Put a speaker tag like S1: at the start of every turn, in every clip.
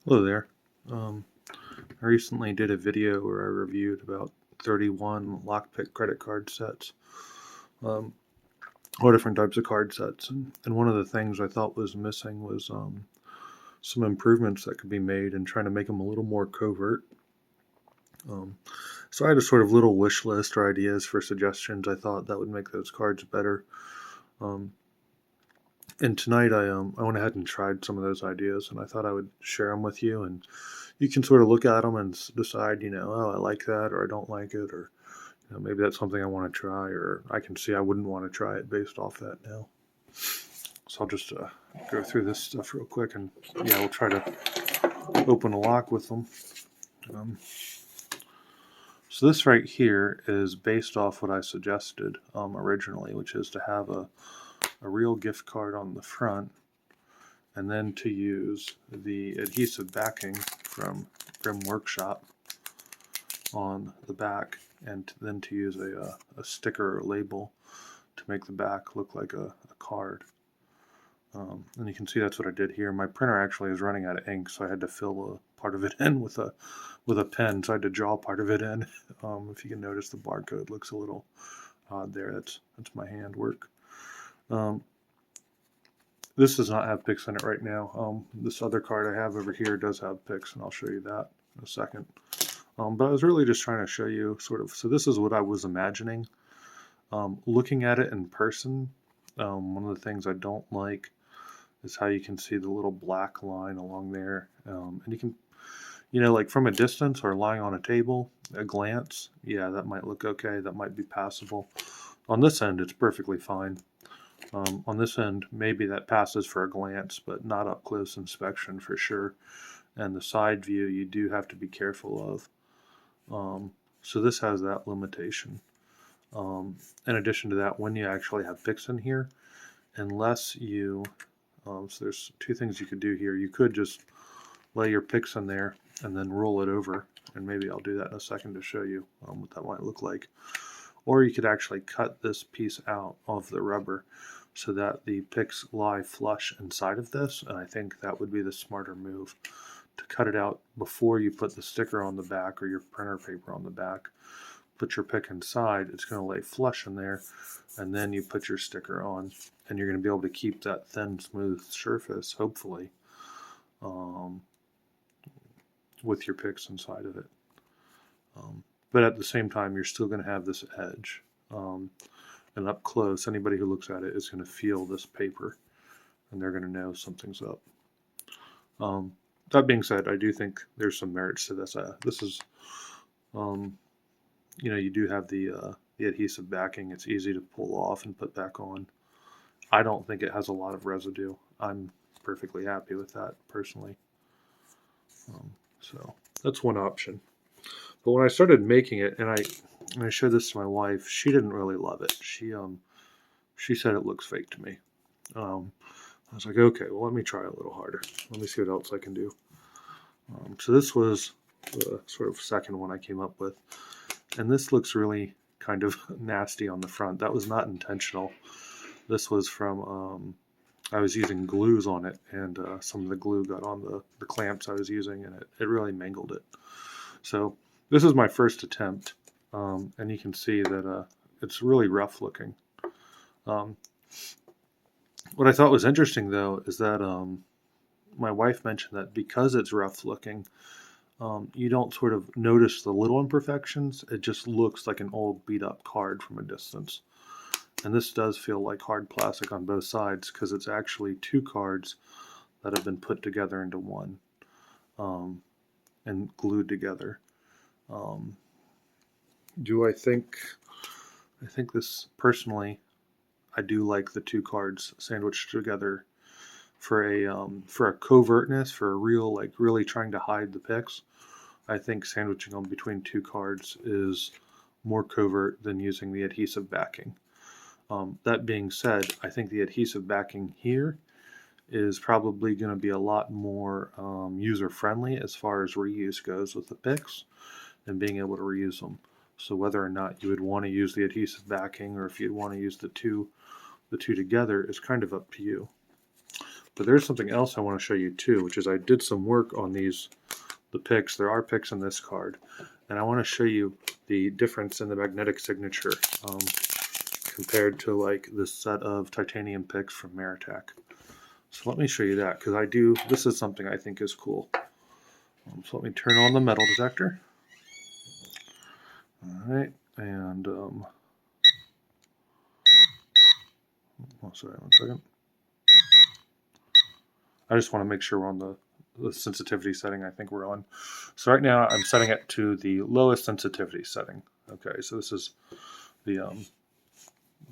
S1: Hello there. Um, I recently did a video where I reviewed about 31 lockpick credit card sets, um, all different types of card sets. And one of the things I thought was missing was some improvements that could be made and trying to make them a little more covert. Um, so I had a sort of little wish list or ideas for suggestions I thought that would make those cards better. Um, and tonight I went ahead and tried some of those ideas, and I thought I would share them with you, and you can sort of look at them and decide, oh, I like that or I don't like it, or maybe that's something I want to try, or I can see I wouldn't want to try it based off that now. So I'll just go through this stuff real quick, and yeah, we'll try to open a lock with them. Um, so this right here is based off what I suggested originally, which is to have a real gift card on the front, and then to use the adhesive backing from Grim Workshop on the back, and then to use a sticker or label to make the back look like a card. And you can see that's what I did here. My printer actually is running out of ink, so I had to fill a part of it in with a pen. So I had to draw part of it in. If you can notice, the barcode looks a little odd there. That's my handwork. This does not have pics in it right now. This other card I have over here does have pics, and I'll show you that in a second. But I was really just trying to show you sort of, so this is what I was imagining. Looking at it in person, one of the things I don't like is how you can see the little black line along there. And you can, like from a distance or lying on a table, a glance, yeah, that might look okay. That might be passable. On this end, it's perfectly fine. On this end, maybe that passes for a glance, but not up close inspection for sure. And the side view, you do have to be careful of. So this has that limitation. In addition to that, when you actually have pics in here, unless you, so there's two things you could do here. You could just lay your pics in there and then roll it over, and maybe I'll do that in a second to show you what that might look like. Or you could actually cut this piece out of the rubber so that the pics lie flush inside of this, and I think that would be the smarter move, to cut it out before you put the sticker on the back or your printer paper on the back. Put your pick inside, it's going to lay flush in there, and then you put your sticker on, and you're going to be able to keep that thin, smooth surface, hopefully, with your picks inside of it. But at the same time, you're still going to have this edge. And up close, anybody who looks at it is going to feel this paper, and they're going to know something's up. That being said, I do think there's some merits to this. This is, you do have the adhesive backing. It's easy to pull off and put back on. I don't think it has a lot of residue. I'm perfectly happy with that personally. So that's one option. But when I started making it, and I showed this to my wife, she didn't really love it. She said it looks fake to me. I was like, okay, well, let me try a little harder. Let me see what else I can do. So this was the sort of second one I came up with. And this looks really kind of nasty on the front. That was not intentional. This was from, I was using glues on it, and some of the glue got on the clamps I was using, and it really mangled it. So this is my first attempt, and you can see that it's really rough looking. What I thought was interesting, though, is that my wife mentioned that because it's rough looking, you don't sort of notice the little imperfections. It just looks like an old beat up card from a distance. And this does feel like hard plastic on both sides, because it's actually two cards that have been put together into one, and glued together. I think this personally, I do like the two cards sandwiched together for a covertness, for a real, like, really trying to hide the pics. I think sandwiching them between two cards is more covert than using the adhesive backing. That being said, I think the adhesive backing here is probably going to be a lot more user-friendly as far as reuse goes with the pics and being able to reuse them. So whether or not you would want to use the adhesive backing, or if you'd want to use the two together, is kind of up to you. But there's something else I want to show you too, which is I did some work on the picks. There are picks in this card, and I want to show you the difference in the magnetic signature compared to like this set of titanium picks from Meritech. So let me show you that, because this is something I think is cool. So let me turn on the metal detector. All right, and oh, sorry, 1 second. I just want to make sure we're on the sensitivity setting I think we're on. So right now I'm setting it to the lowest sensitivity setting. Okay, so this is the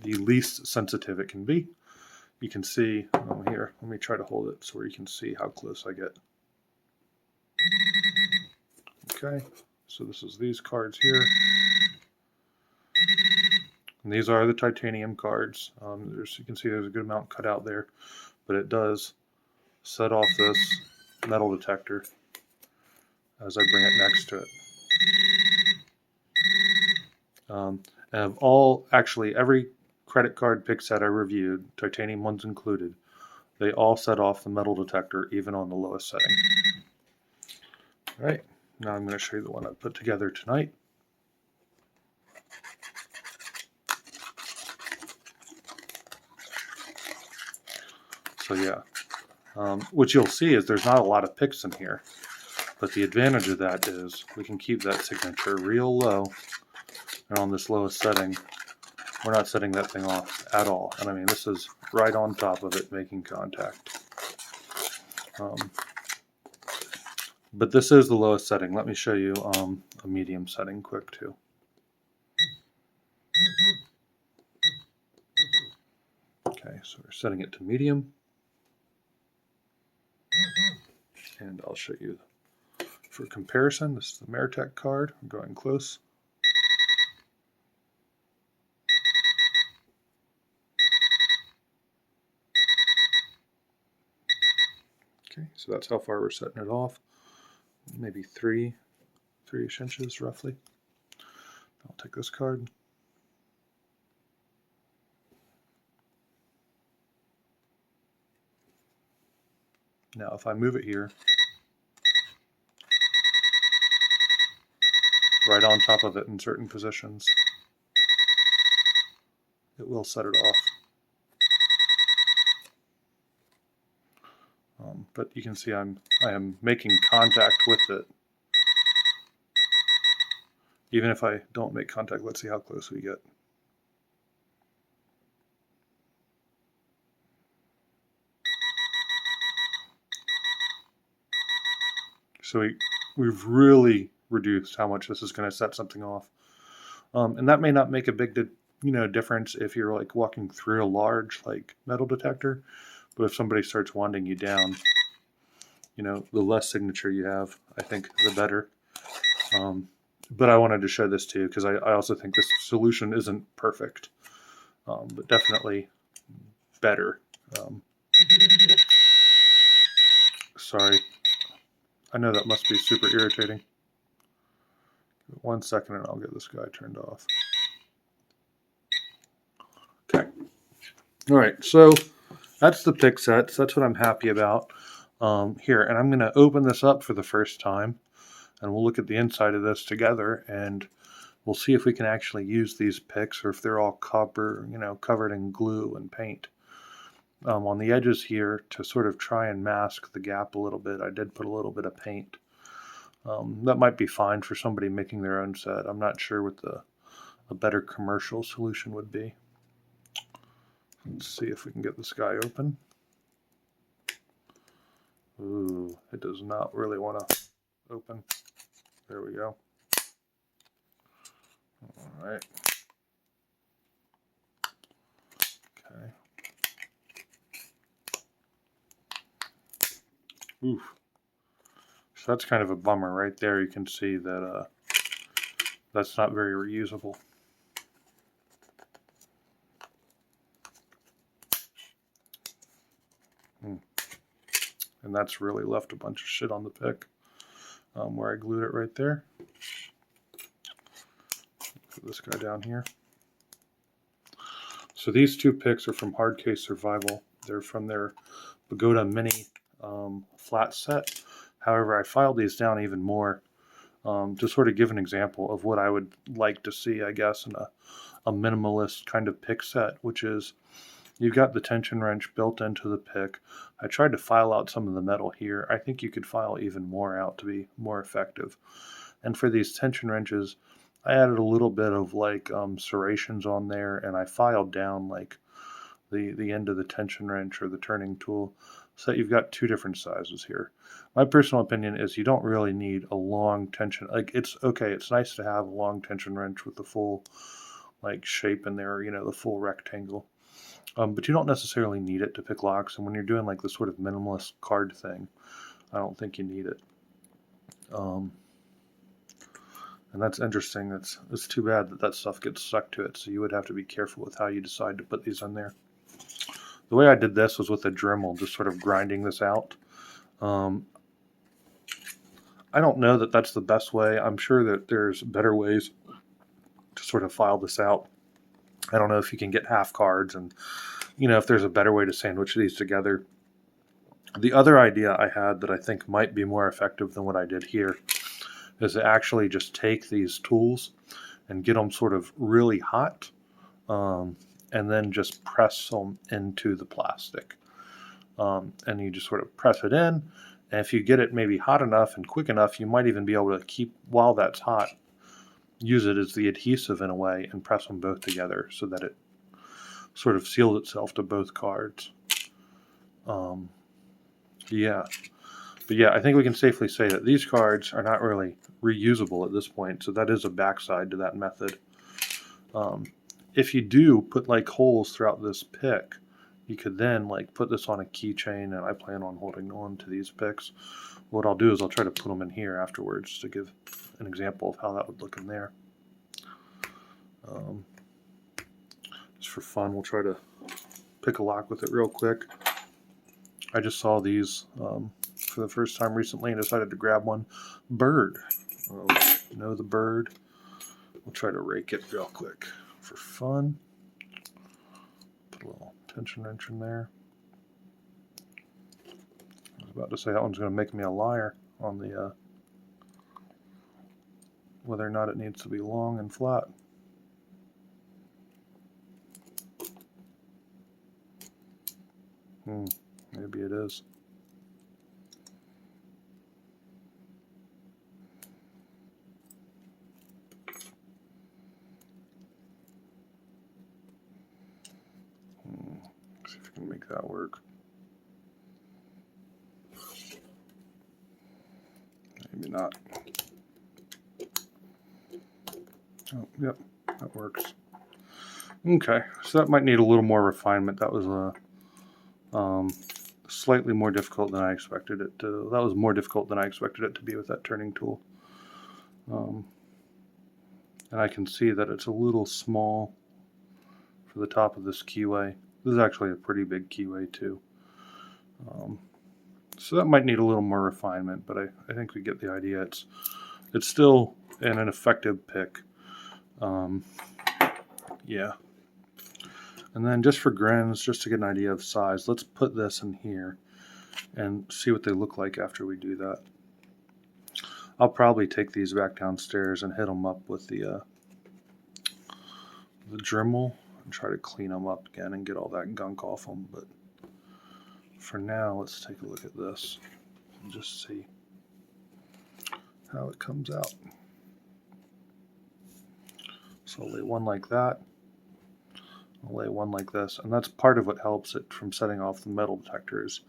S1: least sensitive it can be. You can see here, let me try to hold it so you can see how close I get. Okay, so this is these cards here. And these are the titanium cards. You can see there's a good amount cut out there, but it does set off this metal detector as I bring it next to it. And every credit card pick set I reviewed, titanium ones included, they all set off the metal detector even on the lowest setting. All right, now I'm going to show you the one I put together tonight. So yeah, what you'll see is there's not a lot of picks in here, but the advantage of that is we can keep that signature real low, and on this lowest setting, we're not setting that thing off at all. And I mean, this is right on top of it making contact. But this is the lowest setting. Let me show you a medium setting quick too. Okay, so we're setting it to medium. And I'll show you for comparison. This is the Meritech card. I'm going close. Okay, so that's how far we're setting it off. Maybe three-ish inches roughly. I'll take this card. Now if I move it here, right on top of it in certain positions, it will set it off. But you can see I am making contact with it. Even if I don't make contact, let's see how close we get. So we've really reduced how much this is going to set something off. And that may not make a big difference if you're like walking through a large like metal detector, but if somebody starts winding you down, the less signature you have, I think the better. But I wanted to show this too because I also think this solution isn't perfect, but definitely better. Sorry, I know that must be super irritating. 1 second and I'll get this guy turned off. Okay. All right, so that's the pick sets. That's what I'm happy about here. And I'm going to open this up for the first time, and we'll look at the inside of this together, and we'll see if we can actually use these picks or if they're all covered in glue and paint. On the edges here, to sort of try and mask the gap a little bit, I did put a little bit of paint. That might be fine for somebody making their own set. I'm not sure what a better commercial solution would be. Let's see if we can get this guy open. Ooh, it does not really want to open. There we go. All right. Okay. Oof. So that's kind of a bummer right there. You can see that that's not very reusable. And that's really left a bunch of shit on the pick where I glued it right there. Put this guy down here. So these two picks are from Hard Case Survival. They're from their Bogota mini flat set. However, I filed these down even more to sort of give an example of what I would like to see, I guess, in a minimalist kind of pick set, which is you've got the tension wrench built into the pick. I tried to file out some of the metal here. I think you could file even more out to be more effective. And for these tension wrenches, I added a little bit of like serrations on there, and I filed down like the end of the tension wrench or the turning tool, so that you've got two different sizes here. My personal opinion is you don't really need a long tension. Like, it's okay, it's nice to have a long tension wrench with the full like shape in there, the full rectangle. But you don't necessarily need it to pick locks. And when you're doing like the sort of minimalist card thing, I don't think you need it. And that's interesting. It's too bad that stuff gets stuck to it. So you would have to be careful with how you decide to put these in there. The way I did this was with a Dremel, just sort of grinding this out. I don't know that that's the best way. I'm sure that there's better ways to sort of file this out. I don't know if you can get half cards and, if there's a better way to sandwich these together. The other idea I had that I think might be more effective than what I did here is to actually just take these tools and get them sort of really hot, and then just press them into the plastic. And you just sort of press it in, and if you get it maybe hot enough and quick enough, you might even be able to keep, while that's hot, use it as the adhesive in a way and press them both together so that it sort of seals itself to both cards. Yeah. But yeah, I think we can safely say that these cards are not really reusable at this point, so that is a backside to that method. If you do put like holes throughout this pick, you could then like put this on a keychain, and I plan on holding on to these picks. What I'll do is I'll try to put them in here afterwards to give an example of how that would look in there. Just for fun, we'll try to pick a lock with it real quick. I just saw these for the first time recently and decided to grab one. Bird. The bird. We'll try to rake it real quick for fun. Put a little tension wrench in there. I was about to say that one's going to make me a liar on the whether or not it needs to be long and flat. Maybe it is. See if I can make that work. Maybe not. Oh, yep, that works. Okay, so that might need a little more refinement. That was slightly more difficult than I expected it to. That was more difficult than I expected it to be with that turning tool. And I can see that it's a little small for the top of this keyway. This is actually a pretty big keyway too. So that might need a little more refinement, but I think we get the idea. It's still an effective pick. Yeah. And then just for grins, just to get an idea of size, let's put this in here and see what they look like after we do that. I'll probably take these back downstairs and hit them up with the Dremel and try to clean them up again and get all that gunk off them. But for now, let's take a look at this and just see how it comes out. So I'll lay one like that. I'll lay one like this, and that's part of what helps it from setting off the metal detectors,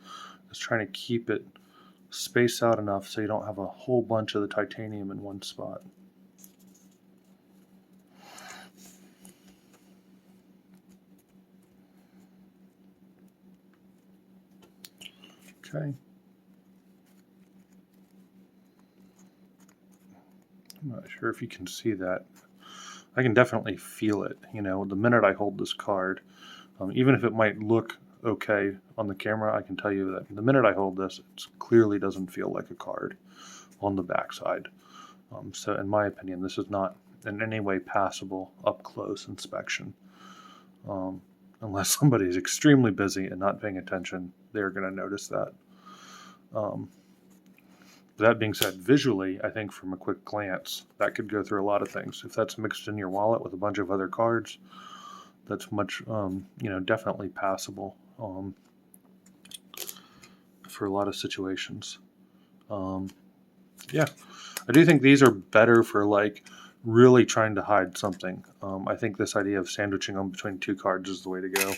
S1: is trying to keep it spaced out enough so you don't have a whole bunch of the titanium in one spot. Okay. I'm not sure if you can see that. I can definitely feel it, the minute I hold this card. Even if it might look okay on the camera, I can tell you that the minute I hold this, it clearly doesn't feel like a card on the backside. So in my opinion, this is not in any way passable up close inspection. unless somebody's extremely busy and not paying attention, they're going to notice that. That being said, visually, I think from a quick glance, that could go through a lot of things. If that's mixed in your wallet with a bunch of other cards, that's much, definitely passable for a lot of situations. Yeah, I do think these are better for like really trying to hide something. I think this idea of sandwiching them between two cards is the way to go.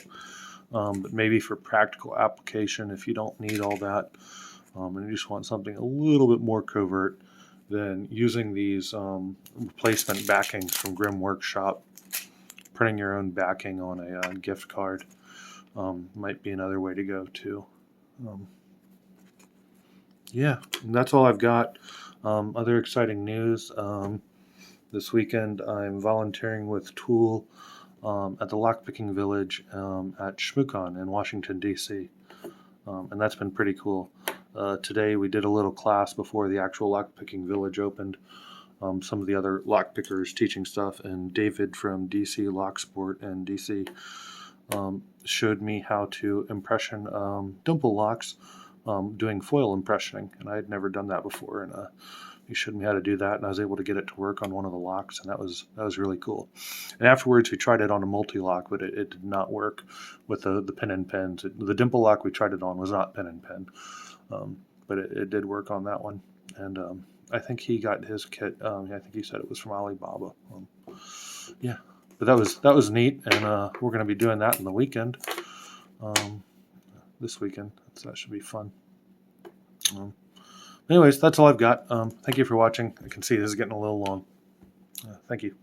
S1: But maybe for practical application, if you don't need all that, and you just want something a little bit more covert, then using these replacement backings from Grim Workshop, printing your own backing on a gift card might be another way to go too. Yeah, and that's all I've got. Other exciting news. This weekend I'm volunteering with Tool at the Lockpicking Village at ShmooCon in Washington, D.C. And that's been pretty cool. Today we did a little class before the actual Lockpicking Village opened. Some of the other lockpickers teaching stuff, and David from DC Locksport and DC showed me how to impression dimple locks doing foil impressioning, and I had never done that before, and he showed me how to do that, and I was able to get it to work on one of the locks, and that was really cool. And afterwards we tried it on a multi-lock, but it did not work with the pin and pins. The dimple lock we tried it on was not pin and pin, but it did work on that one. And I think he got his kit, I think he said it was from Alibaba. Yeah, but that was neat, and we're going to be doing that in the weekend, this weekend, so that should be fun. Anyways, that's all I've got. Thank you for watching. I can see this is getting a little long. Thank you.